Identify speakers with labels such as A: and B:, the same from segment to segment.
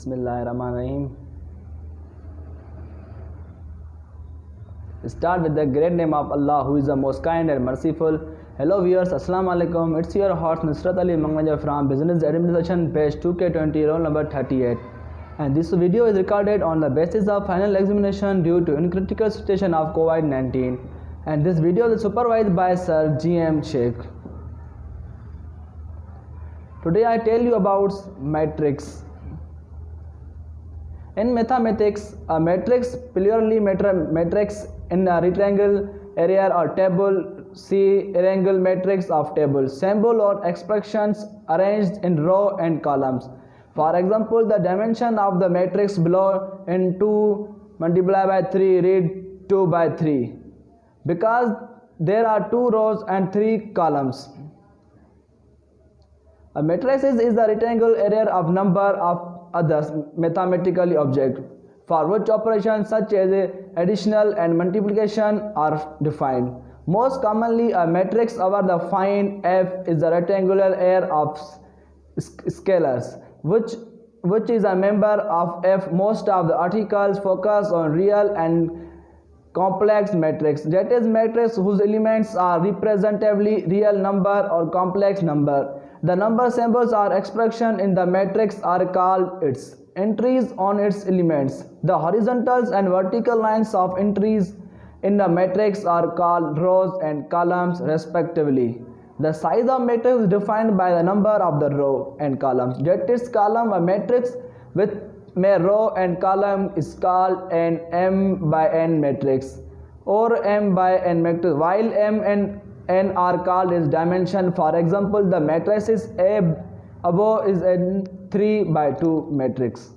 A: Bismillahirrahmanirrahim. Start with the great name of Allah, who is the most kind and merciful. Hello viewers, Assalamu alaikum. It's your host Nusrat Ali Mangmaja from Business Administration, page 2K20, roll number 38. And this video is recorded on the basis of final examination due to critical situation of COVID-19. And this video is supervised by Sir G.M. Sheikh. Today I tell you about matrix. In mathematics, a matrix, plurally matrix in a rectangle area or table, see rectangle matrix of tables, symbol or expressions arranged in row and columns. For example, the dimension of the matrix below in 2 multiplied by 3, read 2 by 3, because there are 2 rows and 3 columns. A matrix is the rectangle area of number of others mathematical objects for which operations such as addition and multiplication are defined. Most commonly, a matrix over the find F is the rectangular area of scalars, which is a member of F. Most of the articles focus on real and complex matrix, that is matrix whose elements are representatively real number or complex number. The number symbols or expression in the matrix are called its entries on its elements. The horizontals and vertical lines of entries in the matrix are called rows and columns respectively. The size of matrix is defined by the number of the row and columns. That is column, a matrix with row and column is called an M by N matrix or M by N matrix, while M and N are called as dimension. For example, the matrices A above is a 3 by 2 matrix.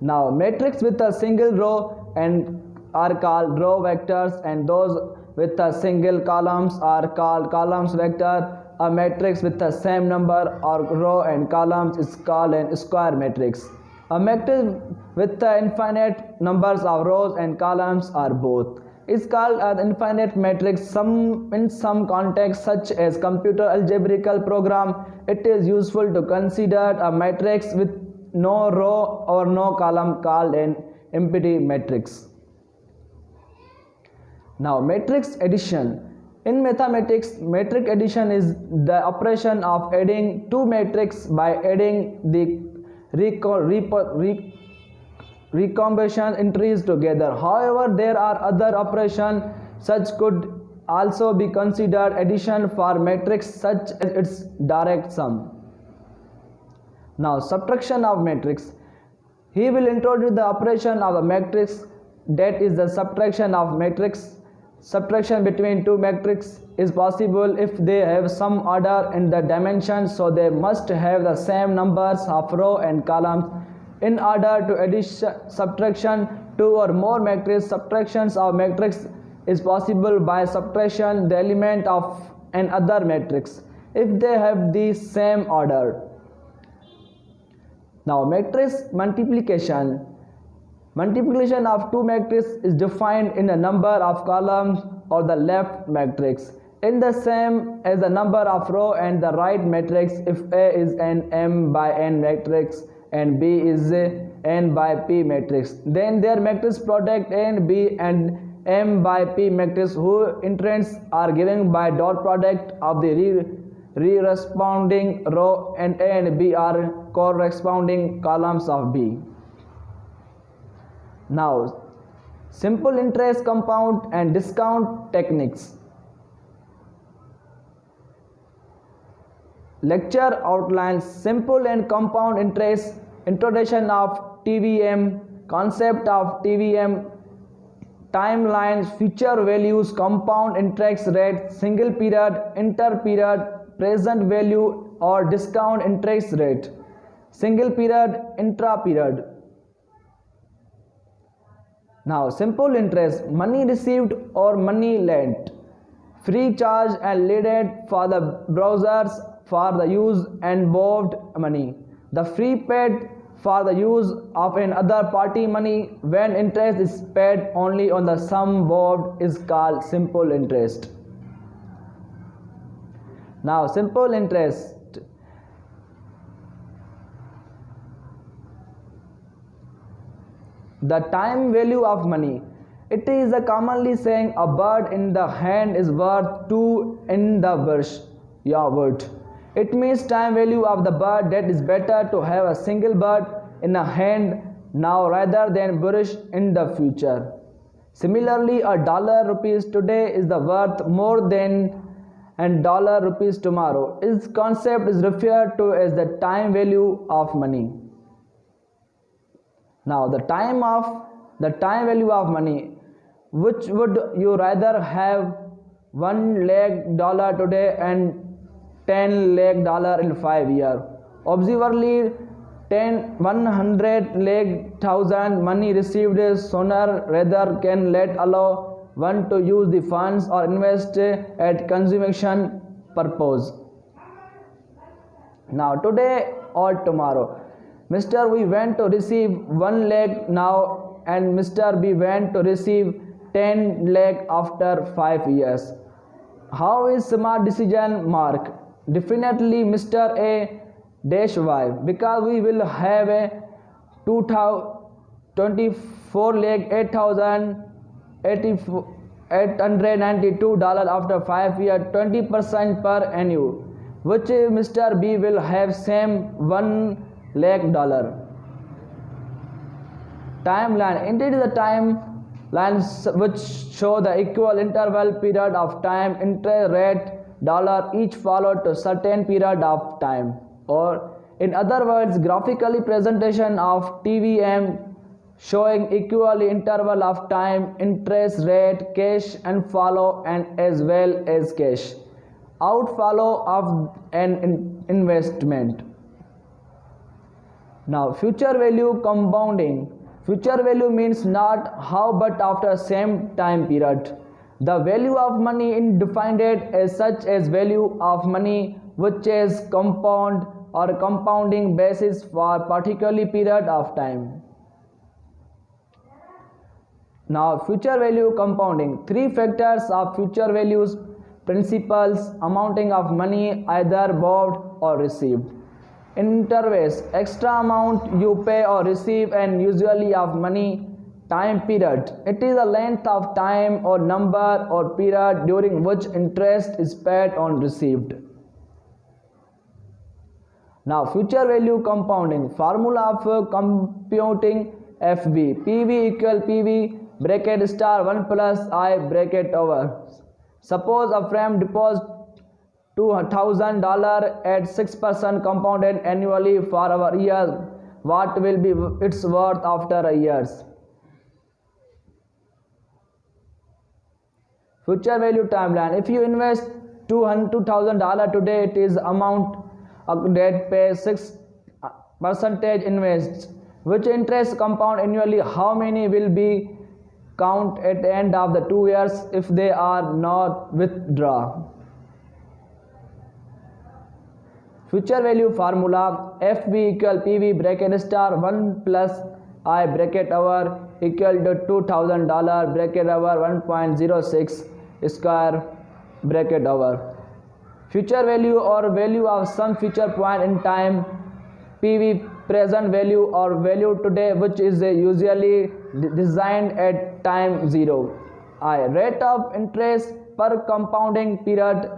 A: Now, matrix with a single row and are called row vectors, and those with a single columns are called columns vector. A matrix with the same number or row and columns is called a square matrix. A matrix with the infinite numbers of rows and columns are both is called an infinite matrix. In some contexts, such as computer algebraical program, it is useful to consider a matrix with no row or no column called an empty matrix. Now, matrix addition. In mathematics, matrix addition is the operation of adding two matrices by adding the recombination entries together. However, there are other operations such could also be considered addition for matrix, such as its direct sum. Now, subtraction of matrix. He will introduce the operation of a matrix, that is the subtraction of matrix. Subtraction between two matrices is possible if they have some order in the dimension, so they must have the same numbers of row and columns. In order to addition subtraction two or more matrices, subtractions of matrix is possible by subtraction the element of another matrix if they have the same order. Now, matrix multiplication. Multiplication of two matrices is defined in the number of columns or the left matrix in the same as the number of row and the right matrix. If A is an M by N matrix and B is a N by P matrix, then their matrix product A and B and M by P matrix whose entrants are given by dot product of the corresponding row, and A and B are corresponding columns of B. Now, simple interest, compound and discount techniques. Lecture outlines simple and compound interest, introduction of TVM, concept of TVM, timelines, future values, compound interest rate, single period, inter period, present value or discount interest rate, single period, intra period. Now, simple interest, money received or money lent, free charge and lended for the browsers for the use and borrowed money, the free paid for the use of another party money when interest is paid only on the sum borrowed is called simple interest. Now, simple interest. The time value of money. It is a commonly saying a bird in the hand is worth two in the bush. Yeah, word. It means time value of the bird, that is better to have a single bird in a hand now rather than bush in the future. Similarly, a dollar rupees today is the worth more than and dollar rupees tomorrow. This concept is referred to as the time value of money. Now the time value of money. Which would you rather have $1 lakh today and $10 lakh in 5 years? Observably, 100 lakh thousand money received sooner rather can let allow one to use the funds or invest at consumption purpose. Now today or tomorrow, Mr. We went to receive 1 lakh now and Mr. B went to receive 10 lakh after 5 years. How is smart decision mark? Definitely Mr. A dash Y, because we will have a 24 lakh 892 dollars after 5 years, 20% per annum, which Mr. B will have same 1 lakh dollar. Timeline. Indeed, the timelines which show the equal interval period of time, interest rate, dollar each followed to certain period of time, or in other words, graphically presentation of TVM showing equal interval of time, interest rate, cash and follow and as well as cash outflow of an investment. Now future value compounding. Future value means not how but after same time period. The value of money is defined as such as value of money which is compound or compounding basis for particular period of time. Now future value compounding. Three factors of future values: principals, amounting of money either borrowed or received; interest, extra amount you pay or receive and usually of money; time period, it is the length of time or number or period during which interest is paid on received. Now future value compounding. Formula of computing FV. PV equal PV bracket star 1 plus I bracket over. Suppose a firm deposit $2,000 at 6% compounded annually for our years. What will be its worth after a years? Future value timeline. If you invest $2,000 today, it is amount that pays 6% invest, which interest compound annually. How many will be count at the end of the 2 years if they are not withdraw? Future value formula. FV equal PV bracket star 1 plus I bracket over equal to $2,000 bracket over 1.06 square bracket over. Future value or value of some future point in time. PV present value or value today, which is usually designed at time 0. I rate of interest per compounding period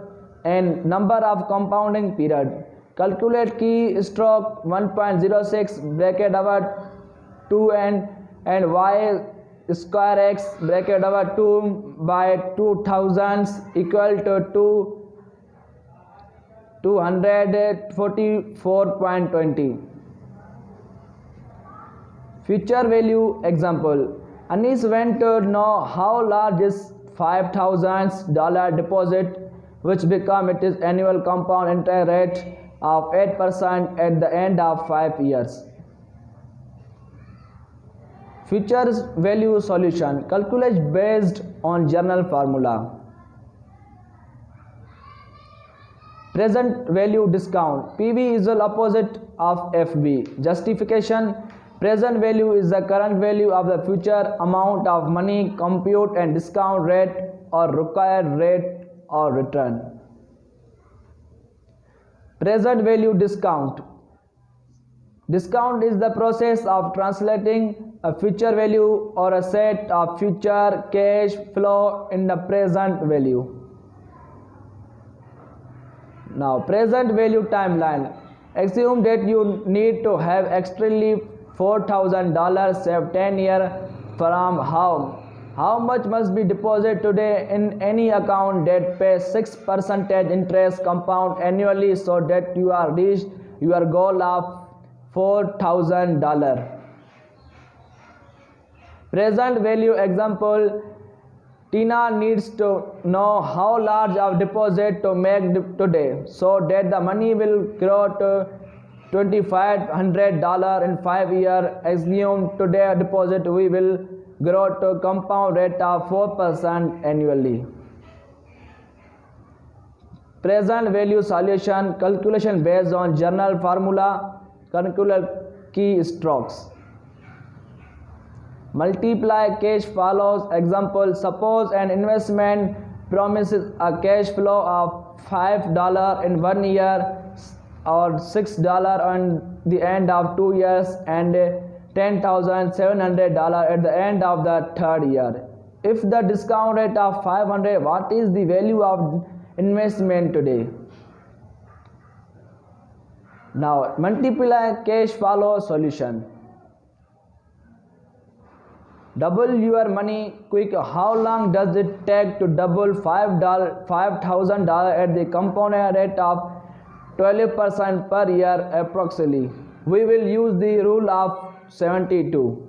A: and number of compounding period. Calculate key stroke 1.06 bracket over 2 and y square x bracket over 2 by 2000 equal to 244.20. Future value example. Anis went to know how large is $5,000 deposit, which become it is annual compound interest rate of 8% at the end of 5 years. Future value solution. Calculate based on general formula. Present value discount. PV is the opposite of FV. Justification. Present value is the current value of the future amount of money, compute and discount rate or required rate or return. Present value discount. Discount is the process of translating a future value or a set of future cash flow in the present value. Now, present value timeline. Assume that you need to have extremely $4,000 saved 10 years from how much must be deposited today in any account that pays 6% interest compound annually so that you are reached your goal of $4,000. Present value example. Tina needs to know how large of deposit to make today so that the money will grow to $2,500 in 5 years. Assume today deposit we will grow to compound rate of 4% annually. Present value solution calculation based on general formula, calculate key strokes. Multiply cash follows. Example, suppose an investment promises a cash flow of $5 in 1 year or $6 on the end of 2 years and $10,700 at the end of the 3rd year. If the discount rate of 500, what is the value of investment today? Now multiply cash flow solution. Double your money quick. How long does it take to double $5,000 at the compound rate of 12% per year approximately? We will use the rule of 72.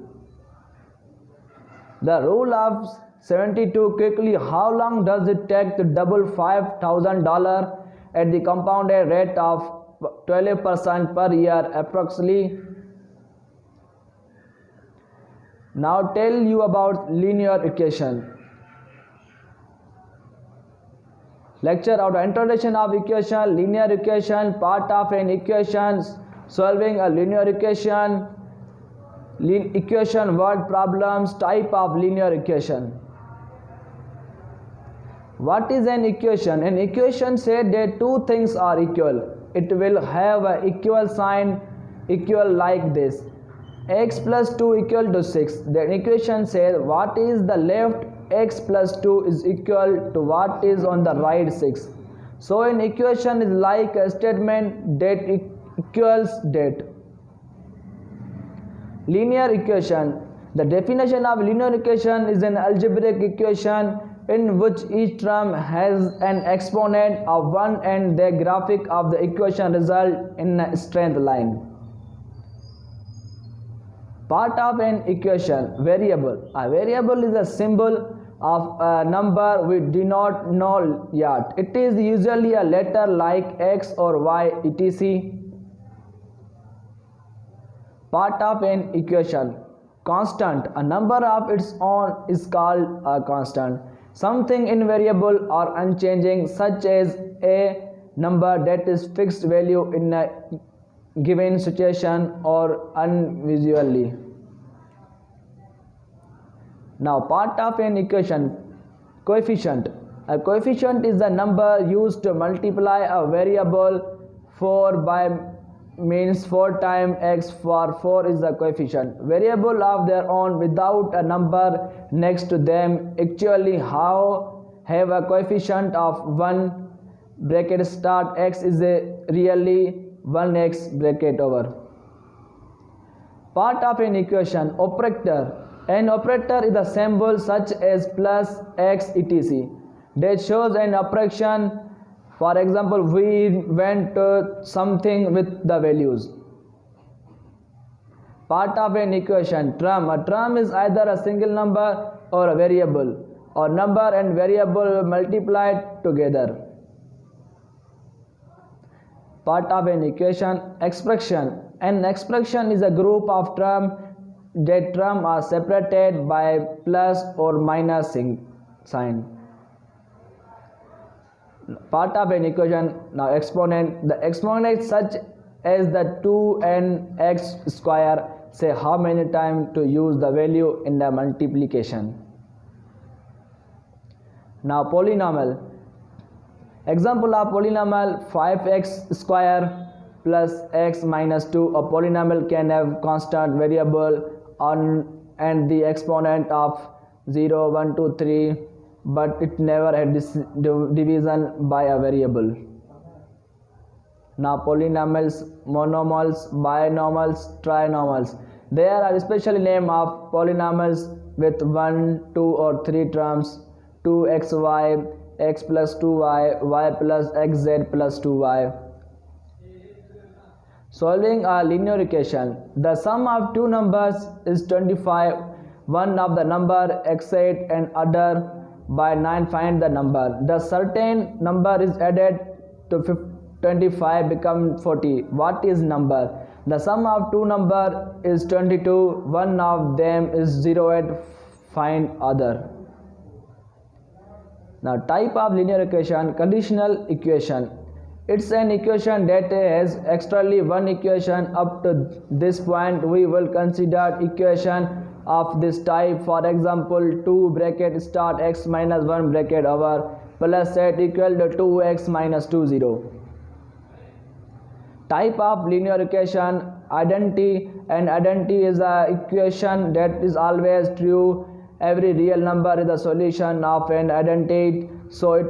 A: The rule of 72 quickly. How long does it take to double $5,000 at the compounded rate of 12% per year approximately? Now tell you about linear equation. Lecture about introduction of equation, linear equation, part of an equation, solving a linear equation, equation word problems, type of linear equation. What is an equation? An equation said that two things are equal. It will have an equal sign, equal like this. X plus 2 equal to 6. The equation says what is the left x plus 2 is equal to what is on the right 6. So an equation is like a statement that equals that. Linear equation. The definition of linear equation is an algebraic equation in which each term has an exponent of 1 and the graphic of the equation result in a straight line. Part of an equation, variable. A variable is a symbol of a number we do not know yet. It is usually a letter like X or Y, etc. Part of an equation, constant. A number of its own is called a constant. Something invariable or unchanging, such as a number that is fixed value in a given situation or unusually. Now part of an equation, coefficient. A coefficient is the number used to multiply a variable 4 by means 4 times x, for 4 is the coefficient. Variable of their own without a number next to them actually have a coefficient of 1 bracket start x is a really 1x bracket over. Part of an equation, operator. An operator is a symbol such as plus, x, etc. that shows an operation. For example, we went to something with the values. Part of an equation, term. A term is either a single number or a variable, or number and variable multiplied together. Part of an equation, expression. An expression is a group of terms that terms are separated by plus or minus sign. Part of an equation, now exponent. The exponent such as the 2nx square, say how many times to use the value in the multiplication. Now polynomial. Example of polynomial, 5x square plus x minus 2. A polynomial can have constant variable and the exponent of 0, 1, 2, 3, but it never had division by a variable. Now polynomials, monomials, binomials, trinomials. There are especially named of polynomials with 1, 2 or 3 terms: 2xy, x plus 2y, y plus xz plus 2y. Solving a linear equation. The sum of two numbers is 25. One of the number x8 and other by 9. Find the number. The certain number is added to 25 become 40. What is number? The sum of two number is 22. One of them is 08. Find other. Now type of linear equation: conditional equation. It's an equation that has extrally one equation. Up to this point we will consider equation of this type. For example, 2 bracket start x minus 1 bracket over plus 8 equal to 2x minus 2 0. Type of linear equation: identity. And identity is an equation that is always true. Every real number is the solution of an identity, so it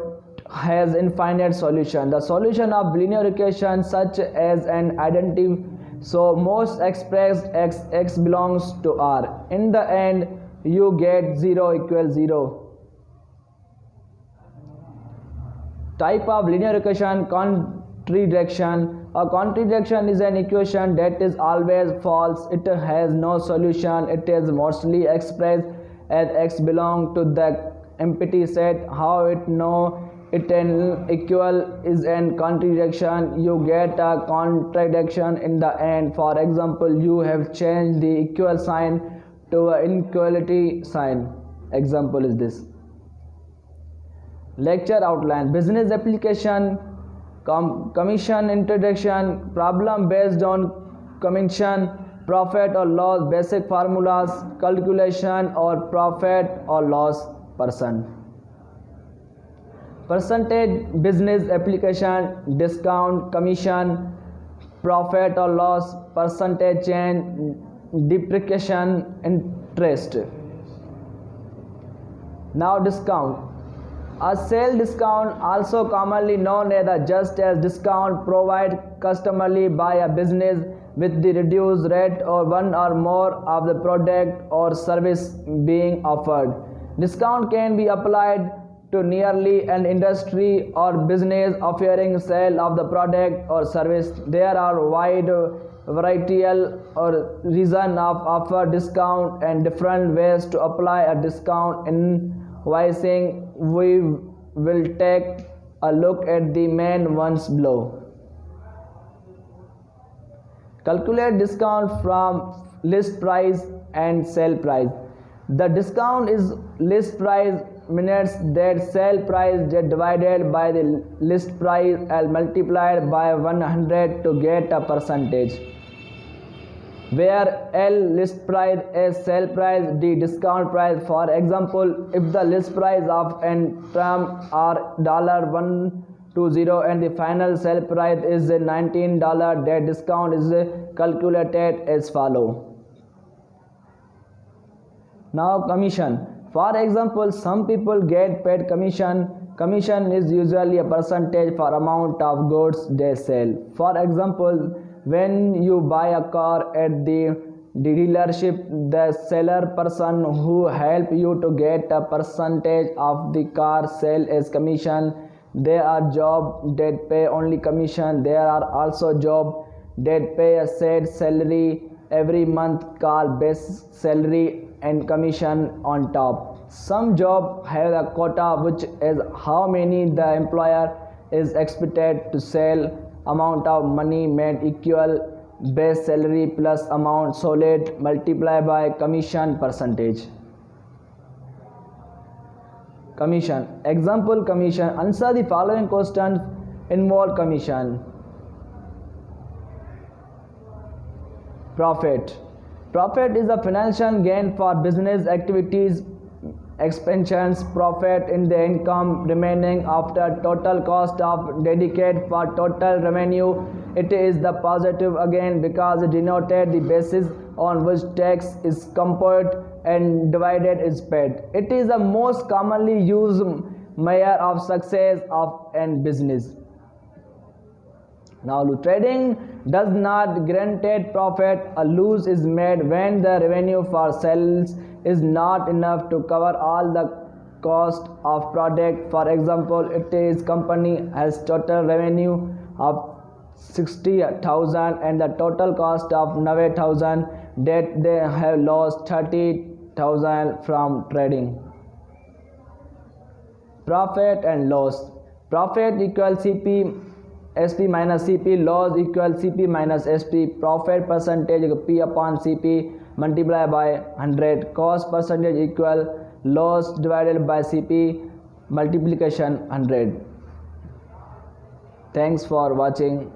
A: has infinite solution. The solution of linear equation such as an identity, so most expressed x belongs to R. In the end you get 0 equals 0. Type of linear equation: contradiction. A contradiction is an equation that is always false. It has no solution. It is mostly expressed as x belong to the empty set. How it know it an equal is an contradiction. You get a contradiction in the end. For example, you have changed the equal sign to an inequality sign. Example is this. Lecture outline: business application, commission introduction, problem based on commission, profit or loss, basic formulas, calculation or profit or loss, percentage, business application, discount, commission, profit or loss, percentage change, depreciation, interest. Now discount. A sale discount, also commonly known as a just as discount, provided customarily by a business with the reduced rate or one or more of the product or service being offered. Discount can be applied to nearly an industry or business offering sale of the product or service. There are wide variety or reason of offer discount and different ways to apply a discount. Invoicing, we will take a look at the main ones below. Calculate discount from list price and sale price. The discount is list price minus that sale price divided by the list price and multiplied by 100 to get a percentage, where L list price is sale price, D discount price. For example, if the list price of an term are $120 and the final sale price is $19, that discount is calculated as follow. Now commission. For example, some people get paid commission. Commission is usually a percentage for amount of goods they sell. For example, when you buy a car at the dealership, the seller person who help you to get a percentage of the car sale as commission. There are jobs that pay only commission. There are also jobs that pay a set salary every month called base salary and commission on top. Some jobs have a quota, which is how many the employer is expected to sell. Amount of money made equal base salary plus amount sold multiplied by commission percentage. Commission. Example: commission. Answer the following questions involve commission. Profit. Profit is a financial gain for business activities expansions profit in the income remaining after total cost of dedicated for total revenue. It is the positive again because it denoted the basis on which tax is computed and divided is paid. It is the most commonly used measure of success of an business. Now, trading does not guarantee profit. A loss is made when the revenue for sales is not enough to cover all the cost of product. For example, it is company has total revenue of 60,000 and the total cost of 90,000, that they have lost 30,000 from trading. Profit and loss. Profit equals SP minus CP, loss equals CP minus SP. Profit percentage P upon CP multiplied by 100. Cost percentage equal loss divided by CP multiplication 100. Thanks for watching.